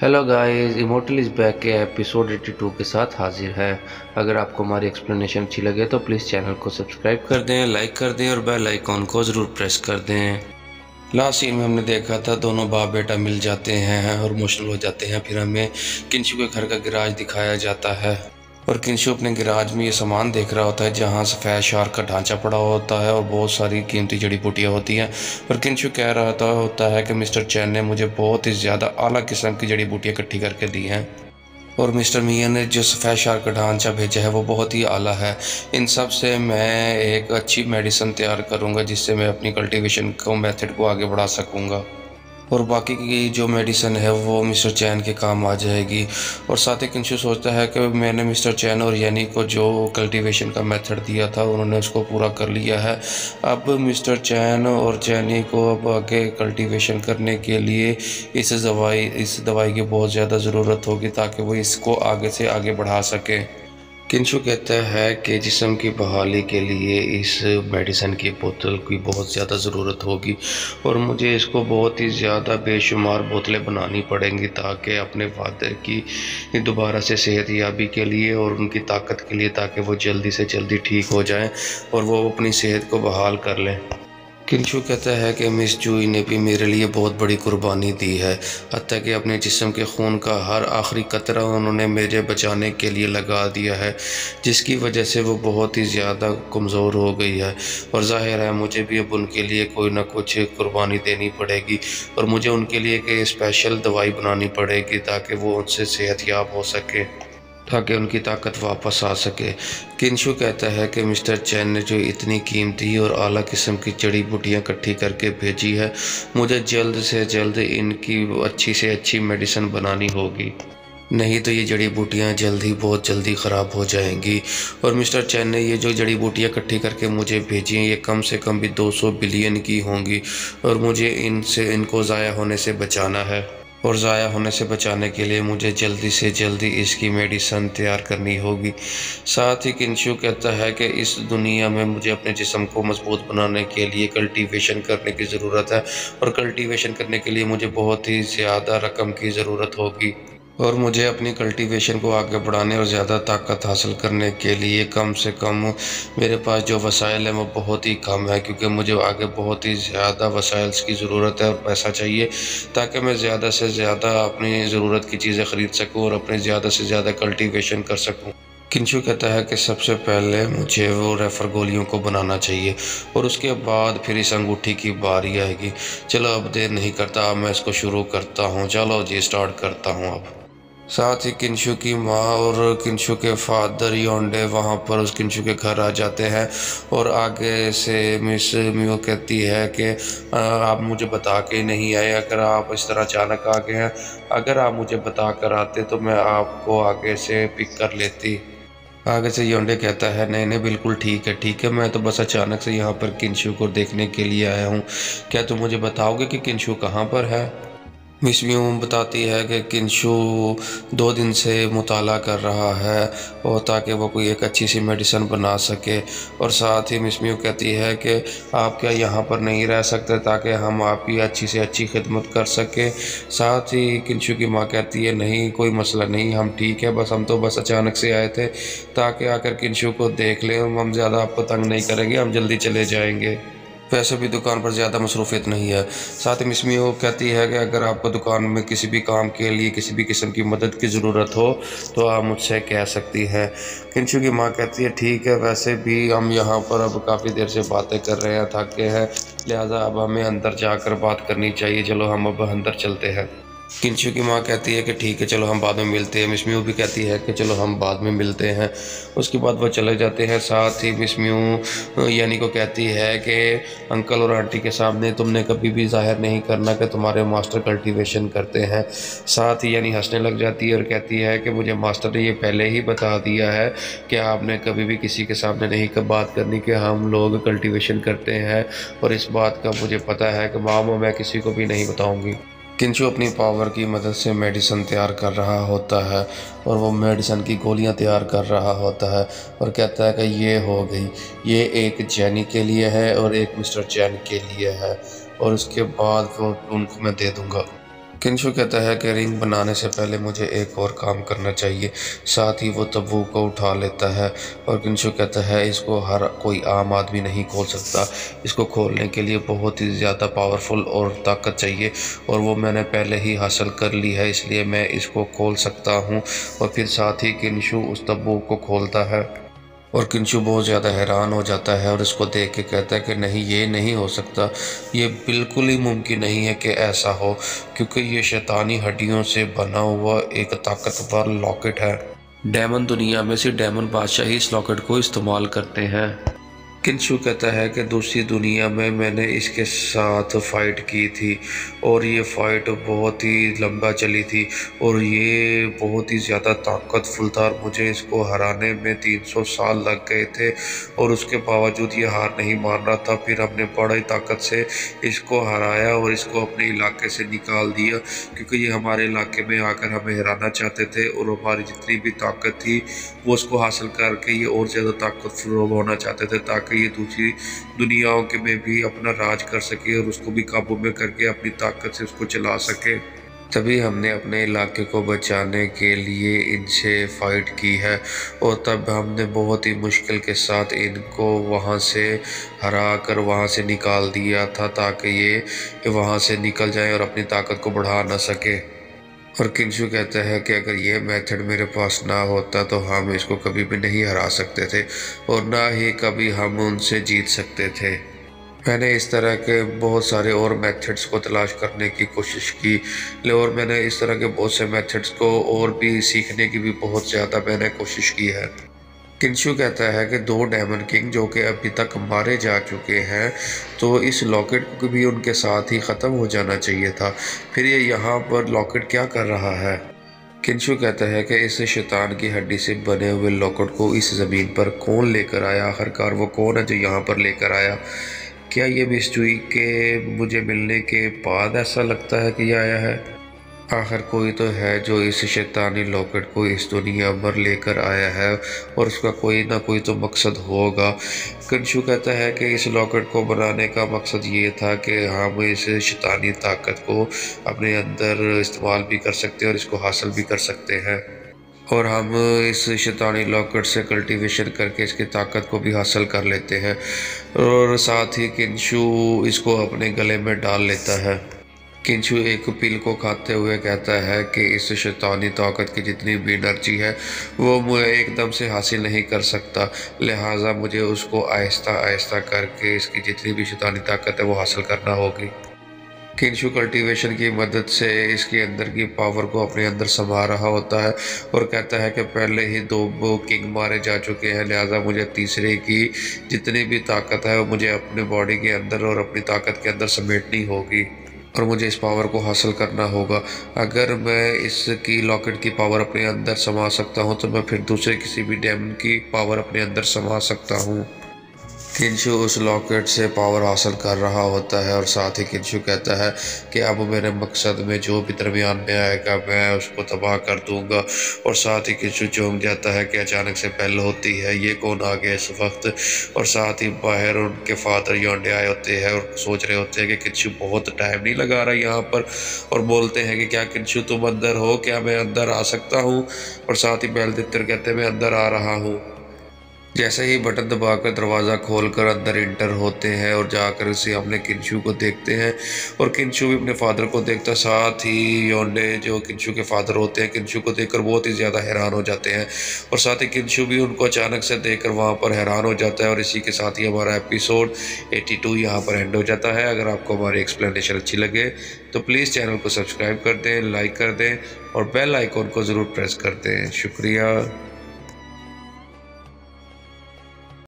Hello guys, immortal is back के episode 82 के साथ हाजिर है। अगर आपको हमारी एक्सप्लेनेशन अच्छी लगे तो प्लीज़ चैनल को सब्सक्राइब कर दें, लाइक कर दें और बेल आइकॉन को ज़रूर प्रेस कर दें। लास्ट सीन में हमने देखा था दोनों बाप बेटा मिल जाते हैं और इमोशनल हो जाते हैं। फिर हमें किंशु के घर का गैराज दिखाया जाता है और किंशु अपने गैराज में ये सामान देख रहा होता है जहाँ सफ़ेद शार्क का ढांचा पड़ा होता है और बहुत सारी कीमती जड़ी बूटियाँ होती हैं। और किंशु कह रहा होता है कि मिस्टर चैन ने मुझे बहुत ही ज़्यादा आला किस्म की जड़ी बूटियाँ इकट्ठी करके दी हैं और मिस्टर मियां ने जो सफ़ेद शार्क का ढांचा भेजा है वो बहुत ही आला है। इन सब से मैं एक अच्छी मेडिसिन तैयार करूँगा जिससे मैं अपनी कल्टीवेशन को मेथड को आगे बढ़ा सकूँगा और बाकी की जो मेडिसिन है वो मिस्टर चैन के काम आ जाएगी। और साथ ही किंशु सोचता है कि मैंने मिस्टर चैन और यानी को जो कल्टीवेशन का मेथड दिया था उन्होंने उसको पूरा कर लिया है। अब मिस्टर चैन और जैनी को अब आगे कल्टीवेशन करने के लिए इस दवाई की बहुत ज़्यादा ज़रूरत होगी ताकि वो इसको आगे से आगे बढ़ा सके। किंशु कहता है कि जिस्म की बहाली के लिए इस मेडिसिन की बोतल की बहुत ज़्यादा ज़रूरत होगी और मुझे इसको बहुत ही ज़्यादा बेशुमार बोतलें बनानी पड़ेंगी ताकि अपने फादर की दोबारा से सेहतयाबी के लिए और उनकी ताकत के लिए, ताकि वो जल्दी से जल्दी ठीक हो जाएं और वो अपनी सेहत को बहाल कर लें। किंशु कहता है कि मिस जूई ने भी मेरे लिए बहुत बड़ी कुर्बानी दी है, हत्ता कि अपने जिस्म के खून का हर आखिरी कतरा उन्होंने मेरे बचाने के लिए लगा दिया है, जिसकी वजह से वो बहुत ही ज़्यादा कमज़ोर हो गई है। और ज़ाहिर है मुझे भी अब उनके लिए कोई ना कुछ कुर्बानी देनी पड़ेगी और मुझे उनके लिए एक स्पेशल दवाई बनानी पड़ेगी ताकि वो उनसे सेहतयाब हो सके, ताकि उनकी ताकत वापस आ सके। किंशु कहता है कि मिस्टर चैन ने जो इतनी कीमती और आला किस्म की जड़ी बूटियाँ इकट्ठी करके भेजी है, मुझे जल्द से जल्द इनकी अच्छी से अच्छी मेडिसिन बनानी होगी, नहीं तो ये जड़ी बूटियाँ बहुत जल्दी ख़राब हो जाएंगी। और मिस्टर चैन ने ये जो जड़ी बूटियाँ इकट्ठी करके मुझे भेजी हैं ये कम से कम भी 200 बिलियन की होंगी और मुझे इनको ज़ाया होने से बचाना है। और ज़ाया होने से बचाने के लिए मुझे जल्दी से जल्दी इसकी मेडिसिन तैयार करनी होगी। साथ ही किंशु कहता है कि इस दुनिया में मुझे अपने जिस्म को मजबूत बनाने के लिए कल्टीवेशन करने की ज़रूरत है और कल्टीवेशन करने के लिए मुझे बहुत ही ज़्यादा रकम की ज़रूरत होगी और मुझे अपनी कल्टीवेशन को आगे बढ़ाने और ज़्यादा ताकत हासिल करने के लिए कम से कम मेरे पास जो वसाइल है वो बहुत ही कम है, क्योंकि मुझे आगे बहुत ही ज़्यादा वसाइल्स की ज़रूरत है और पैसा चाहिए ताकि मैं ज़्यादा से ज़्यादा अपनी ज़रूरत की चीज़ें ख़रीद सकूँ और अपने ज़्यादा से ज़्यादा कल्टीवेशन कर सकूँ। किंशु कहता है कि सबसे पहले मुझे वो रेफर गोलियों को बनाना चाहिए और उसके बाद फिर इस अंगूठी की बारी आएगी। चलो अब देर नहीं करता, अब मैं इसको शुरू करता हूँ। चलो जी स्टार्ट करता हूँ अब। साथ ही किंशु की माँ और किंशु के फादर योंडे वहाँ पर उस किंशु के घर आ जाते हैं और आगे से मिस मियो कहती है कि आप मुझे बता के नहीं आए, अगर आप इस तरह अचानक आ गए हैं, अगर आप मुझे बता कर आते तो मैं आपको आगे से पिक कर लेती। आगे से योंडे कहता है नहीं नहीं बिल्कुल ठीक है, मैं तो बस अचानक से यहाँ पर किंशु को देखने के लिए आया हूँ, क्या तुम मुझे बताओगे कि किंशु कहाँ पर है। मिस म्यू बताती है कि किंशु 2 दिन से मुताला कर रहा है और ताकि वो कोई एक अच्छी सी मेडिसिन बना सके। और साथ ही मिस म्यू कहती है कि आप क्या यहाँ पर नहीं रह सकते ताकि हम आपकी अच्छी से अच्छी खिदमत कर सकें। साथ ही किंशु की माँ कहती है नहीं कोई मसला नहीं, हम ठीक है, हम तो बस अचानक से आए थे ताकि आकर किंशु को देख लें, हम ज़्यादा आपको तंग नहीं करेंगे, हम जल्दी चले जाएंगे, वैसे भी दुकान पर ज़्यादा मसरूफियत नहीं है। साथ ही मिस मियो कहती है कि अगर आपको दुकान में किसी भी काम के लिए किसी भी किस्म की मदद की ज़रूरत हो तो आप मुझसे कह सकती हैं। किंशु की माँ कहती है ठीक है, वैसे भी हम यहाँ पर अब काफ़ी देर से बातें कर रहे हैं, थके हैं, लिहाजा अब हमें अंदर जाकर बात करनी चाहिए, चलो हम अब अंदर चलते हैं। किंशु की माँ कहती है कि ठीक है चलो हम बाद में मिलते हैं। मिस म्यू भी कहती है कि चलो हम बाद में मिलते हैं। उसके बाद वो चले जाते हैं। साथ ही मिस म्यू यानी को कहती है कि अंकल और आंटी के सामने तुमने कभी भी जाहिर नहीं करना कि तुम्हारे मास्टर कल्टीवेशन करते हैं। साथ ही यानी हंसने लग जाती है और कहती है कि मुझे मास्टर ने ये पहले ही बता दिया है कि आपने कभी भी किसी के सामने नहीं बात करनी कि हम लोग कल्टीवेशन करते हैं, और इस बात का मुझे पता है कि मामा मैं किसी को भी नहीं बताऊँगी। किंशु अपनी पावर की मदद से मेडिसिन तैयार कर रहा होता है और वो मेडिसिन की गोलियां तैयार कर रहा होता है और कहता है कि ये हो गई, ये एक जैनी के लिए है और एक मिस्टर चैन के लिए है और उसके बाद वो उनको मैं दे दूँगा। किंशु कहता है कि रिंग बनाने से पहले मुझे एक और काम करना चाहिए, साथ ही वो तब्बू को उठा लेता है। और किंशु कहता है इसको हर कोई आम आदमी नहीं खोल सकता, इसको खोलने के लिए बहुत ही ज़्यादा पावरफुल और ताकत चाहिए, और वो मैंने पहले ही हासिल कर ली है, इसलिए मैं इसको खोल सकता हूँ। और फिर साथ ही किंशु उस तब्बू को खोलता है और किंशु बहुत ज़्यादा हैरान हो जाता है और इसको देख के कहता है कि नहीं, ये नहीं हो सकता, ये बिल्कुल ही मुमकिन नहीं है कि ऐसा हो, क्योंकि ये शैतानी हड्डियों से बना हुआ एक ताकतवर लॉकेट है। डेमन दुनिया में सिर्फ डेमन बादशाह ही इस लॉकेट को इस्तेमाल करते हैं। किंशु कहता है कि दूसरी दुनिया में मैंने इसके साथ फ़ाइट की थी और ये फ़ाइट बहुत ही लंबा चली थी और ये बहुत ही ज़्यादा ताकतफुल था और मुझे इसको हराने में 300 साल लग गए थे और उसके बावजूद ये हार नहीं मान रहा था। फिर हमने बड़ी ताकत से इसको हराया और इसको अपने इलाके से निकाल दिया, क्योंकि ये हमारे इलाके में आकर हमें हराना चाहते थे और हमारी जितनी भी ताकत थी वो उसको हासिल करके ये और ज़्यादा ताकतवर होना चाहते थे, ताकि ये दूसरी दुनियाओं के में भी अपना राज कर सके और उसको भी काबू में करके अपनी ताकत से उसको चला सके। तभी हमने अपने इलाके को बचाने के लिए इनसे फ़ाइट की है और तब हमने बहुत ही मुश्किल के साथ इनको वहाँ से हरा कर वहाँ से निकाल दिया था, ताकि ये वहाँ से निकल जाए और अपनी ताकत को बढ़ा ना सके। और किंशु कहता है कि अगर ये मेथड मेरे पास ना होता तो हम इसको कभी भी नहीं हरा सकते थे और ना ही कभी हम उनसे जीत सकते थे। मैंने इस तरह के बहुत सारे और मेथड्स को तलाश करने की कोशिश की और मैंने इस तरह के बहुत से मेथड्स को और भी सीखने की भी बहुत ज़्यादा मैंने कोशिश की है। किंशु कहता है कि 2 डेमन किंग जो कि अभी तक मारे जा चुके हैं, तो इस लॉकेट को भी उनके साथ ही ख़त्म हो जाना चाहिए था। फिर ये यहाँ पर लॉकेट क्या कर रहा है? किंशु कहता है कि इस शैतान की हड्डी से बने हुए लॉकेट को इस ज़मीन पर कौन लेकर आया? आखिरकार वो कौन है जो यहाँ पर लेकर आया? क्या ये मिस्ट्री के मुझे मिलने के बाद ऐसा लगता है कि ये आया है? आखिर कोई तो है जो इस शैतानी लॉकेट को इस दुनिया पर लेकर आया है और उसका कोई ना कोई तो मकसद होगा। किंशु कहता है कि इस लॉकेट को बनाने का मकसद ये था कि हम इस शैतानी ताकत को अपने अंदर इस्तेमाल भी कर सकते हैं और इसको हासिल भी कर सकते हैं, और हम इस शैतानी लॉकेट से कल्टीवेशन करके इसकी ताकत को भी हासिल कर लेते हैं। और साथ ही किंशु इसको अपने गले में डाल लेता है। किंशु एक पिल को खाते हुए कहता है कि इस शैतानी ताकत की जितनी भी एनर्जी है वो मैं एकदम से हासिल नहीं कर सकता, लिहाजा मुझे उसको आहिस्ता आहिस्ता करके इसकी जितनी भी शैतानी ताकत है वो हासिल करना होगी। किंशु कल्टीवेशन की मदद से इसके अंदर की पावर को अपने अंदर समा रहा होता है और कहता है कि पहले ही 2 किंग मारे जा चुके हैं, लिहाजा मुझे तीसरे की जितनी भी ताकत है वो मुझे अपने बॉडी के अंदर और अपनी ताकत के अंदर समेटनी होगी और मुझे इस पावर को हासिल करना होगा। अगर मैं इसकी लॉकेट की पावर अपने अंदर समा सकता हूँ तो मैं फिर दूसरे किसी भी डेमन की पावर अपने अंदर समा सकता हूँ। किंशु उस लॉकेट से पावर हासिल कर रहा होता है और साथ ही किंशु कहता है कि अब मेरे मकसद में जो भी दरमियान में आएगा मैं उसको तबाह कर दूंगा। और साथ ही किंशु चौंक जाता है कि अचानक से बेल होती है, ये कौन आ गया इस वक्त। और साथ ही बाहर उनके फादर योंडे आए होते हैं और सोच रहे होते हैं कि किंशु बहुत टाइम नहीं लगा रहा यहाँ पर, और बोलते हैं कि क्या किंशु तुम अंदर हो, क्या मैं अंदर आ सकता हूँ? और साथ ही बेल देते कहते मैं अंदर आ रहा हूँ। जैसे ही बटन दबाकर दरवाज़ा खोलकर अंदर इंटर होते हैं और जाकर उसे अपने किंशु को देखते हैं और किंशु भी अपने फादर को देखता, साथ ही योंडे जो किंशु के फादर होते हैं किंशु को देखकर बहुत ही ज़्यादा हैरान हो जाते हैं और साथ ही किंशु भी उनको अचानक से देखकर वहाँ पर हैरान हो जाता है। और इसी के साथ ही हमारा एपिसोड 82 यहाँ पर एंड हो जाता है। अगर आपको हमारी एक्सप्लेनेशन अच्छी लगे तो प्लीज़ चैनल को सब्सक्राइब कर दें, लाइक कर दें और बेल आइकॉन को ज़रूर प्रेस कर दें। शुक्रिया।